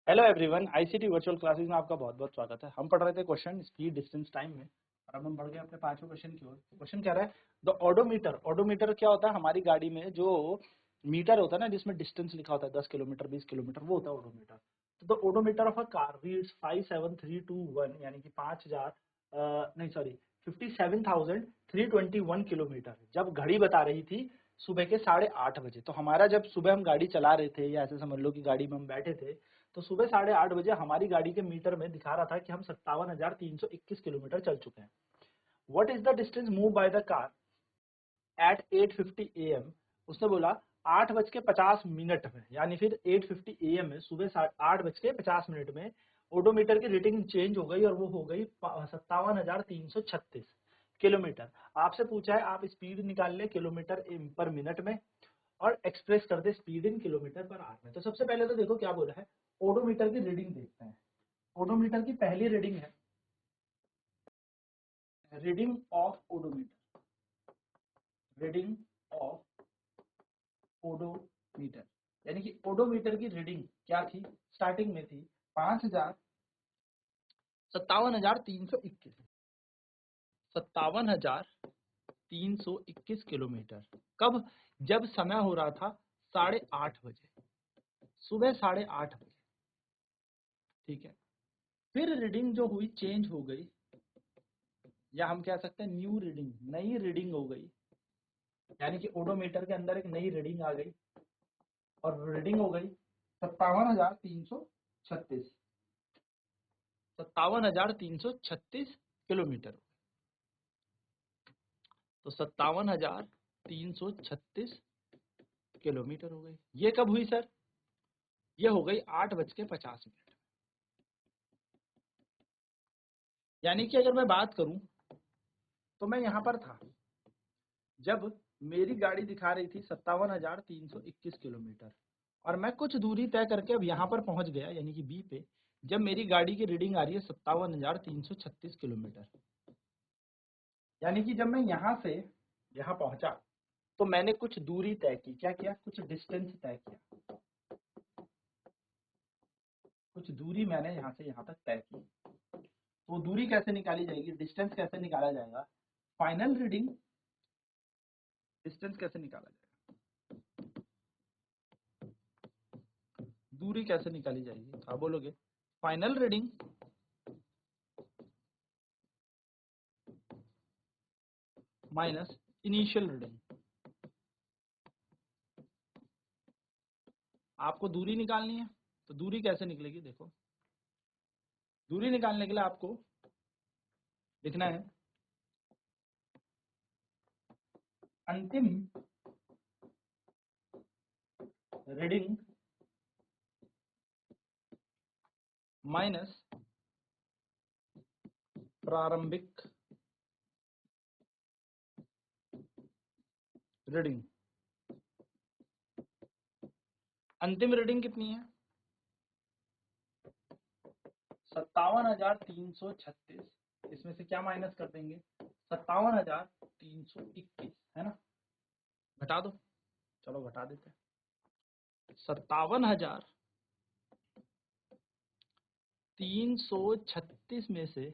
Hello everyone, ICT virtual classes में आपका बहुत बहुत स्वागत है। हम पढ़ रहे थे क्वेश्चन स्पीड डिस्टेंस टाइम में और अब हम बढ़ गए अपने पांचवें क्वेश्चन की ओर। क्वेश्चन क्या रहा है? The odometer. ओडोमीटर क्या होता है? हमारी गाड़ी में जो मीटर होता है ना, जिसमें डिस्टेंस लिखा होता है 10 किलोमीटर 20 किलोमीटर, वो होता है ओडोमीटर। तो the odometer of a car reads 57321 यानी कि 5000 नहीं सॉरी 57,321 किलोमीटर जब घड़ी बता रही थी सुबह के 8:30 बजे। तो हमारा जब सुबह हम गाड़ी चला रहे थे, या ऐसे समझ लो कि गाड़ी में हम बैठे थे, तो सुबह 8:30 बजे हमारी गाड़ी के मीटर में दिखा रहा था कि हम 57,321 किलोमीटर चल चुके हैं। What is the distance move by the car eight 8:50 AM? उसने बोला 8:50 में, यानी फिर 8:50 AM में, सुबह 8:50 में ओडोमीटर की रीडिंग चेंज हो गई और वो हो गई 57,336 किलोमीटर। आपसे पूछा है आप स्पीड निकाल ले किलोमीटर पर मिनट में और एक्सप्रेस कर दे speed in kilometre per hour में। तो सबसे पहले तो देखो क्या बोला है, ओडोमीटर की रीडिंग देखते हैं। ओडोमीटर की पहली रीडिंग है reading of odometer. Reading of odometer यानी कि ओडोमीटर की रीडिंग क्या थी? स्टार्टिंग में थी 57,321 57,321 किलोमीटर। कब? जब समय हो रहा था 8:30 बजे, सुबह 8:30 बजे। ठीक है, फिर रीडिंग जो हुई चेंज हो गई, या हम कह सकते हैं न्यू रीडिंग, नई रीडिंग हो गई, यानी कि ओडोमीटर के अंदर एक नई रीडिंग आ गई और रीडिंग हो गई 57,336 57,336 किलोमीटर। तो 57,336 किलोमीटर हो गई। ये कब हुई सर? ये हो गई 8:50। यानी कि अगर मैं बात करूं तो मैं यहां पर था जब मेरी गाड़ी दिखा रही थी 57,321 किलोमीटर, और मैं कुछ दूरी तय करके अब यहाँ पर पहुंच गया, यानी कि बी पे, जब मेरी गाड़ी की रीडिंग आ रही है 57,336 किलोमीटर। यानी कि जब मैं यहाँ से यहाँ पहुंचा तो मैंने कुछ दूरी तय की। क्या किया? कुछ डिस्टेंस तय किया, कुछ दूरी मैंने यहाँ से यहाँ तक तय की। तो दूरी कैसे निकाली जाएगी, डिस्टेंस कैसे निकाला जाएगा, फाइनल रीडिंग डिस्टेंस कैसे निकाला जाएगा, दूरी कैसे निकाली जाएगी? तो आप बोलोगे final reading minus initial reading. आपको दूरी निकालनी है, तो दूरी कैसे निकलेगी? देखो, दूरी निकालने के लिए आपको लिखना है अंतिम रीडिंग माइनस प्रारंभिक रीडिंग। अंतिम रीडिंग कितनी है? 57,336। इसमें से क्या माइनस कर देंगे? 57,321, है ना? घटा दो, चलो घटा देते हैं। 57,336 में से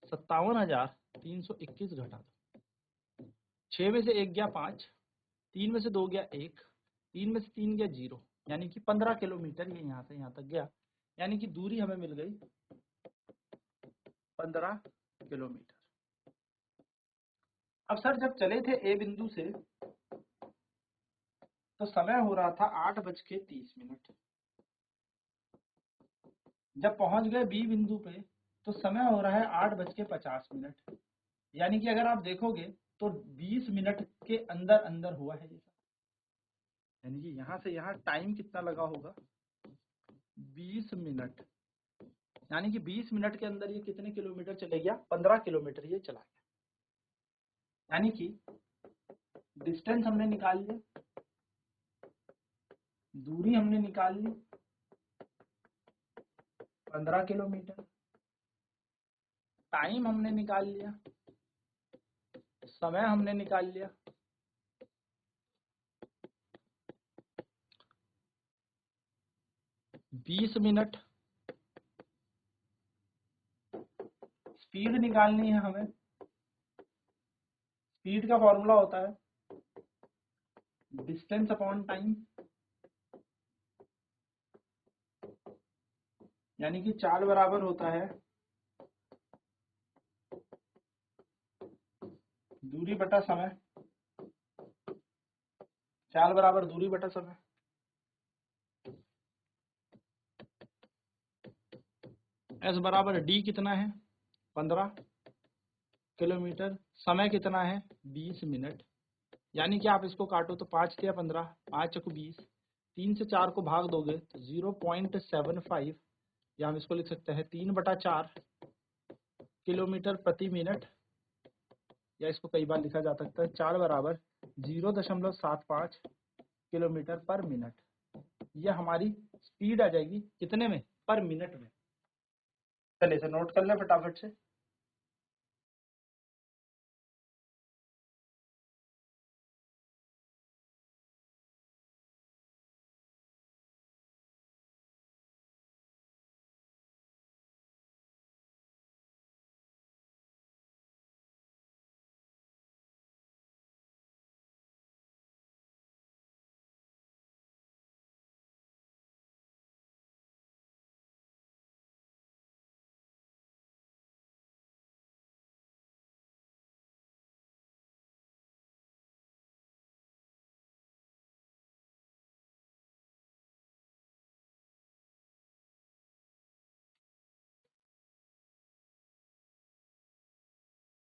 57,321 घटा दो। 6 में से 1 गया 5, 3 में से 2 गया 1, 3 में से 3 गया 0, यानी कि 15 किलोमीटर ये यहाँ से यहाँ तक गया। यानी कि दूरी हमें मिल गई 15 किलोमीटर। अब सर जब चले थे ए बिंदु से तो समय हो रहा था 8:30। जब पहुंच गए बी बिंदु पे तो समय हो रहा है 8:50। यानी कि अगर आप देखोगे तो 20 मिनट के अंदर अंदर हुआ है ये सब। यानी कि यहाँ से यहाँ टाइम कितना लगा होगा? 20 मिनट। यानी कि 20 मिनट के अंदर ये कितने किलोमीटर चले गया? 15 किलोमीटर ये चला गया। यानी कि डिस्टेंस हमने निकाल लिया, दूरी हमने निकाल ली 15 किलोमीटर, टाइम हमने निकाल लिया, समय हमने निकाल लिया, 20 मिनट। स्पीड निकालनी है हमें। स्पीड का फॉर्मूला होता है डिस्टेंस अपॉन टाइम, यानी कि चाल बराबर होता है दूरी बटा समय। चाल बराबर दूरी बटा समय। एस बराबर डी कितना है 15 किलोमीटर, समय कितना है 20 मिनट। यानी कि आप इसको काटो तो 5 या 15, 5 चौको 20, 3 से 4 को भाग दोगे तो 0.75, या हम इसको लिख सकते हैं 3/4 किलोमीटर प्रति मिनट, या इसको कई बार लिखा जा सकता है चाल बराबर 0.75 किलोमीटर पर मिनट। यह हमारी स्पीड आ जाएगी कितने में, पर मिनट में। चलिए इसे नोट कर लें फटाफट से।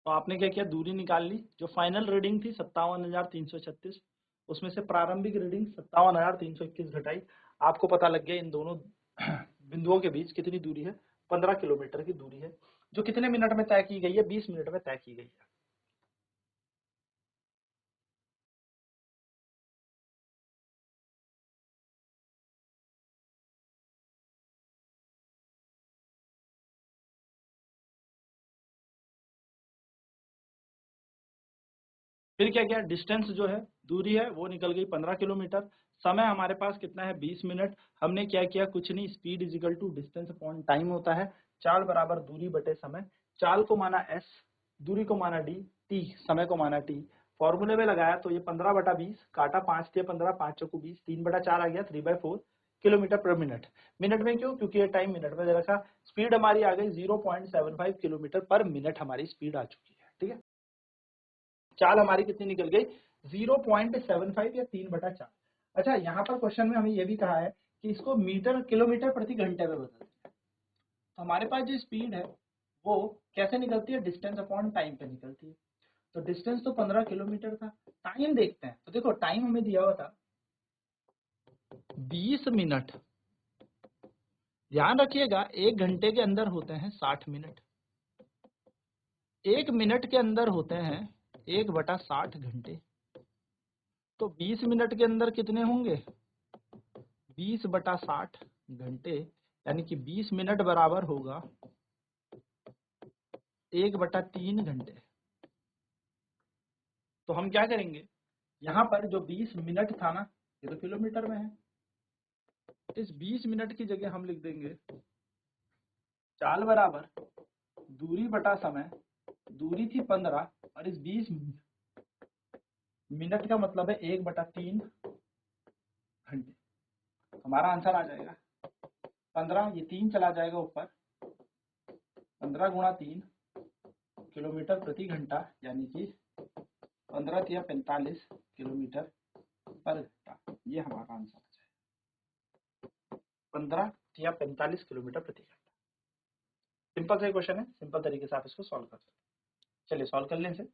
तो आपने क्या किया, दूरी निकाल ली। जो फाइनल रीडिंग थी 57,336, उसमें से प्रारंभिक रीडिंग 57,321 घटाई। आपको पता लग गया इन दोनों बिंदुओं के बीच कितनी दूरी है, 15 किलोमीटर की दूरी है, जो कितने मिनट में तय की गई है, 20 मिनट में तय की गई है। फिर क्या किया, डिस्टेंस जो है, दूरी है, वो निकल गई 15 किलोमीटर। समय हमारे पास कितना है 20 मिनट। हमने क्या किया, कुछ नहीं, speed is equal to distance upon time होता है। चाल बराबर दूरी बटे समय। चाल को माना s, दूरी को माना d, t समय को माना t। फॉर्मूले में लगाया तो ये 15/20 काटा, 5 × 15, 5 चौको 20, 3/4 आ गया, 3/4 किलोमीटर पर मिनट। मिनट में क्यों, क्योंकि ये टाइम मिनट में दे रखा। स्पीड हमारी आ गई 0.75 किलोमीटर पर मिनट, हमारी स्पीड आ चुकी है। ठीक है, चाल हमारी कितनी निकल गई 0.75 या 3/4। अच्छा, यहाँ पर क्वेश्चन में हमें यह भी कहा है कि इसको मीटर किलोमीटर प्रति घंटे में बदलते हैं। तो हमारे पास जो स्पीड है वो कैसे निकलती है, डिस्टेंस अपॉन टाइम पे निकलती है। तो डिस्टेंस तो 15 किलोमीटर था। टाइम देखते हैं, तो देखो टाइम हमें दिया हुआ था 20 मिनट। ध्यान रखिएगा 1 घंटे के अंदर होते हैं 60 मिनट, 1 मिनट के अंदर होते हैं 1/60 घंटे। तो 20 मिनट के अंदर कितने होंगे, 20/60 घंटे, यानी कि 20 मिनट बराबर होगा 1/3 घंटे। तो हम क्या करेंगे, यहाँ पर जो 20 मिनट था ना, ये तो किलोमीटर में है, इस 20 मिनट की जगह हम लिख देंगे चाल बराबर दूरी बटा समय। दूरी थी 15 और इस 20 मिनट का मतलब है 1/3 घंटे। हमारा आंसर आ जाएगा 15, ये 3 चला जाएगा ऊपर, 15 × 3 किलोमीटर प्रति घंटा, यानी कि 15 या 45 किलोमीटर पर घंटा। ये हमारा आंसर आ जाएगा 15 या 45 किलोमीटर प्रति घंटा। सिंपल सा क्वेश्चन है, सिंपल तरीके से आप इसको सॉल्व कर सकते हैं। चलिए सॉल्व कर लें इसे।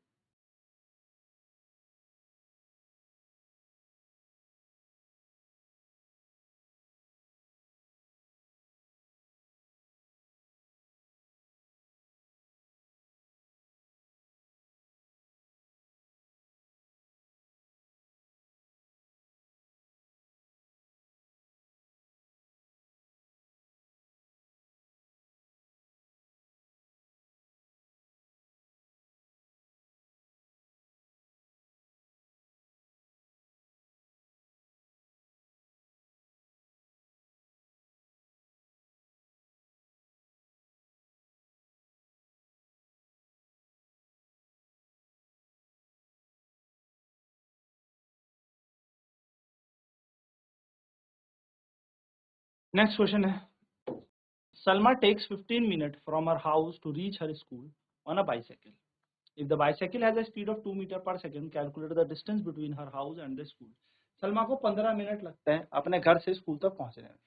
नेक्स्ट क्वेश्चन है, Salma takes 15 minutes from her house to reach her school on a bicycle. If the bicycle has a speed of 2 meter per second, calculate the distance between her house and the school. Salma को 15 minute लगते हैं अपने घर से school तक पहुंचने में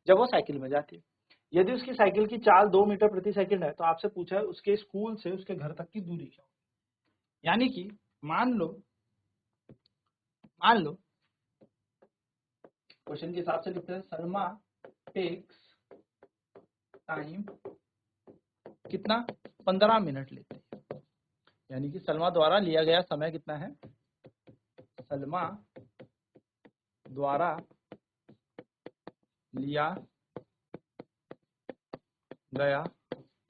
जब वो साइकिल में जाती है। यदि उसकी साइकिल की चाल 2 मीटर प्रति सेकंड है तो आपसे पूछा है उसके स्कूल से उसके घर तक की दूरी क्या होगी। यानी कि मान लो क्वेश्चन के हिसाब से लिखते हैं, सलमा टेक्स टाइम कितना 15 मिनट लेते हैं, यानी कि सलमा द्वारा लिया गया समय कितना है, सलमा द्वारा लिया गया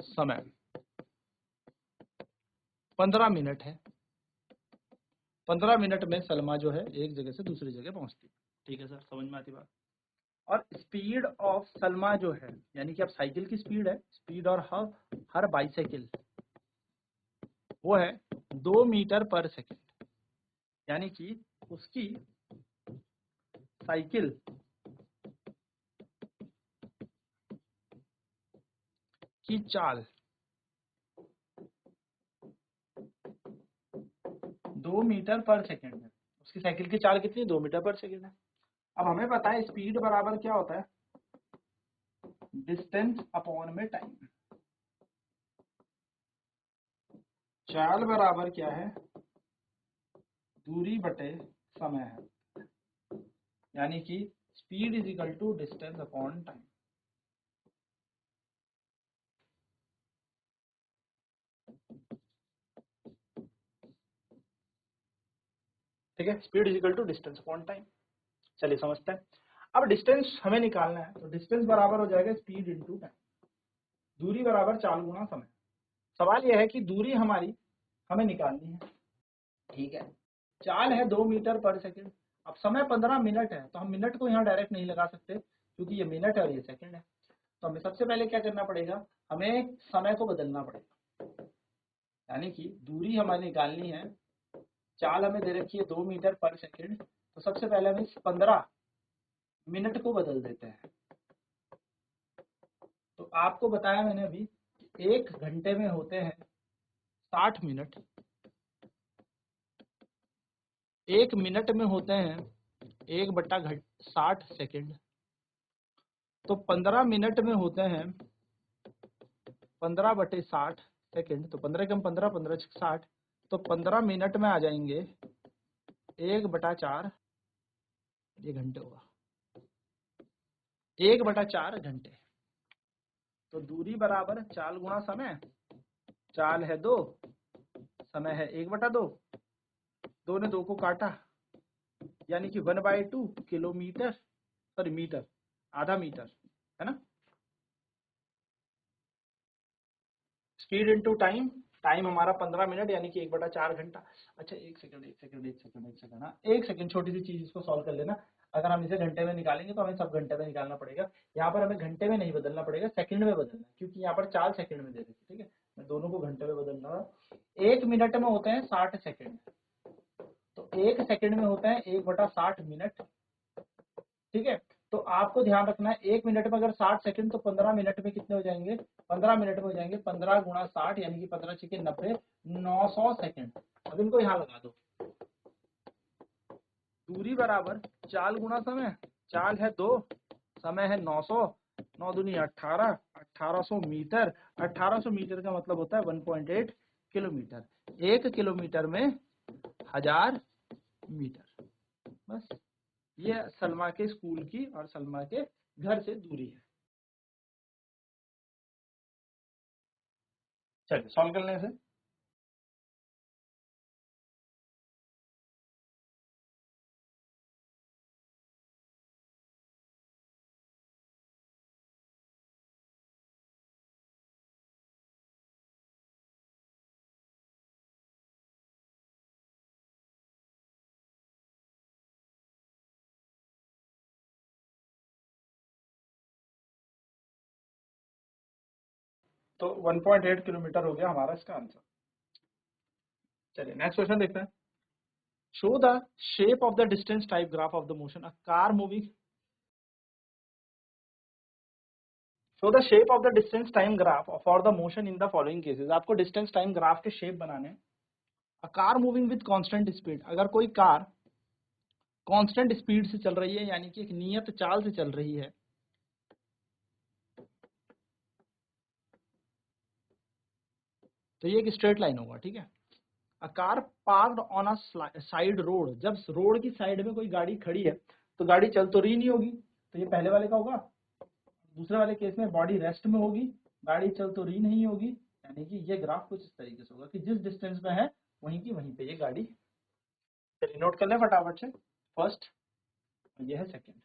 समय 15 मिनट है। 15 मिनट में सलमा जो है एक जगह से दूसरी जगह पहुंचती है। ठीक है सर, समझ में आती बात। और स्पीड ऑफ सलमा जो है, यानी कि अब साइकिल की स्पीड है, स्पीड और हर बाइसाइकिल वो है 2 मीटर पर सेकेंड, यानी कि उसकी साइकिल की चाल 2 मीटर पर सेकेंड है। उसकी साइकिल की चाल कितनी, 2 मीटर पर सेकेंड है। अब हमें पता है स्पीड बराबर क्या होता है, डिस्टेंस अपॉन में टाइम। चाल बराबर क्या है, दूरी बटे समय है, यानी कि speed is equal to distance upon time. ठीक है, speed is equal to distance upon time. चलिए समझते हैं। अब डिस्टेंस हमें निकालना है, तो डिस्टेंस बराबर हो जाएगा स्पीड इंटू टाइम, दूरी बराबर चाल गुणा समय। सवाल यह है कि दूरी हमारी हमें निकालनी है। ठीक है, चाल है 2 मीटर पर सेकंड। अब समय 15 मिनट है, तो हम मिनट को यहाँ डायरेक्ट नहीं लगा सकते क्योंकि ये मिनट है और ये सेकंड है। तो हमें सबसे पहले क्या करना पड़ेगा, हमें समय को बदलना पड़ेगा, यानी कि दूरी हमें निकालनी है, चाल हमें दे रखी है 2 मीटर पर सेकंड, तो सबसे पहले हम इस 15 मिनट को बदल देते हैं। तो आपको बताया मैंने अभी कि 1 घंटे में होते हैं 60 मिनट, 1 मिनट में होते हैं 1/60 सेकंड, तो 15 मिनट में होते हैं 15/60 सेकंड। तो 15 कम 15, 15 60, तो 15 मिनट में आ जाएंगे 1/4, ये घंटे होगा, 1/4 घंटे। तो दूरी बराबर चाल गुणा समय, चाल है 2, समय है 1/2, 2 ने 2 को काटा, यानी कि 1/2 किलोमीटर, सॉरी मीटर, आधा मीटर है ना। स्पीड इंटू टाइम, टाइम हमारा 15 मिनट यानी कि 1/4 घंटा। अच्छा एक सेकंड, हाँ 1 सेकंड, छोटी सी चीज इसको सॉल्व कर लेना। अगर हम इसे घंटे में निकालेंगे तो हमें सब घंटे में निकालना पड़ेगा। यहाँ पर हमें घंटे में नहीं बदलना पड़ेगा, सेकंड में बदलना, क्योंकि यहाँ पर 4 सेकंड में दे रही थी। ठीक है, मैं दोनों को घंटे में बदल रहा हूँ। 1 मिनट में होते हैं 60 सेकंड, तो 1 सेकंड में होता है 1/60 मिनट। ठीक है, तो आपको ध्यान रखना है 1 मिनट में अगर 60 सेकंड, तो 15 मिनट में कितने हो जाएंगे, 15 मिनट में हो जाएंगे 15 गुणा 60, यानी कि 15 छके 90, 900 सेकंड। अब इनको यहाँ लगा दो, दूरी बराबर चाल गुणा समय, चाल है 2, समय है 900, 9 दूनी 18, 1800 मीटर। 1800 मीटर का मतलब होता है 1.8 किलोमीटर। 1 किलोमीटर में 1000 मीटर। बस ये सलमा के स्कूल की और सलमा के घर से दूरी है। चलिए सॉल्व कर लें इसे। तो 1.8 किलोमीटर हो गया हमारा इसका आंसर। चलिए नेक्स्ट क्वेश्चन देखते हैं। Show the shape of the distance type graph of the motion, a car moving so the shape of the distance time graph for the motion in the following cases. आपको distance time graph के shape बनाने हैं। A car moving with constant speed, अगर कोई car constant speed से चल रही है, यानी कि एक नियत चाल से चल रही है, तो ये एक स्ट्रेट लाइन होगा, ठीक है। A car parked on a side road, जब रोड की साइड में कोई गाड़ी खड़ी है तो गाड़ी चल तो रही नहीं होगी, तो ये पहले वाले का होगा। दूसरे वाले केस में बॉडी रेस्ट में होगी, गाड़ी चल तो रही नहीं होगी, यानी कि ये ग्राफ कुछ इस तरीके से होगा कि जिस डिस्टेंस में है वहीं की वहीं पे ये गाड़ी। चलिए नोट कर लें फटाफट से। फर्स्ट, ये है सेकंड।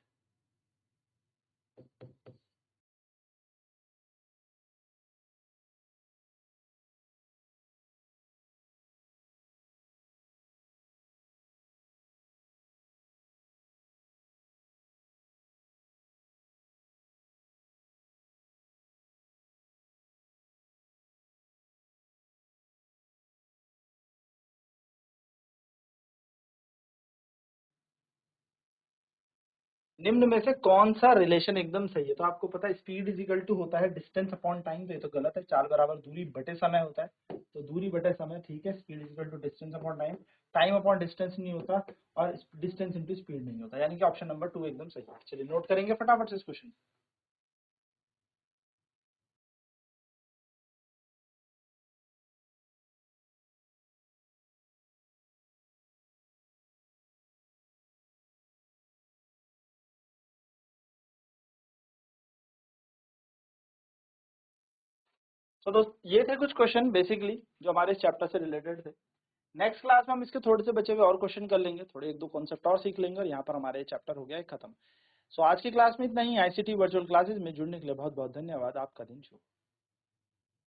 निम्न में से कौन सा रिलेशन एकदम सही है? तो आपको पता है स्पीड इज इक्वल टू होता है डिस्टेंस अपॉन टाइम, तो ये तो गलत है। चाल बराबर दूरी बटे समय होता है, तो दूरी बटे समय ठीक है। Speed is equal to distance upon time, time upon distance नहीं होता, और डिस्टेंस इंटू स्पीड नहीं होता, यानी कि ऑप्शन नंबर 2 एकदम सही है। चलिए नोट करेंगे फटाफट से इस क्वेश्चन। तो दोस्त ये थे कुछ क्वेश्चन बेसिकली जो हमारे चैप्टर से रिलेटेड थे। नेक्स्ट क्लास में हम इसके थोड़े से बचे हुए और क्वेश्चन कर लेंगे, थोड़े एक दो कॉन्सेप्ट और सीख लेंगे, और यहाँ पर हमारे चैप्टर हो गया है खत्म। सो आज की क्लास में इतना ही। आईसीटी वर्चुअल क्लासेस में जुड़ने के लिए बहुत बहुत धन्यवाद। आपका दिन शुभ।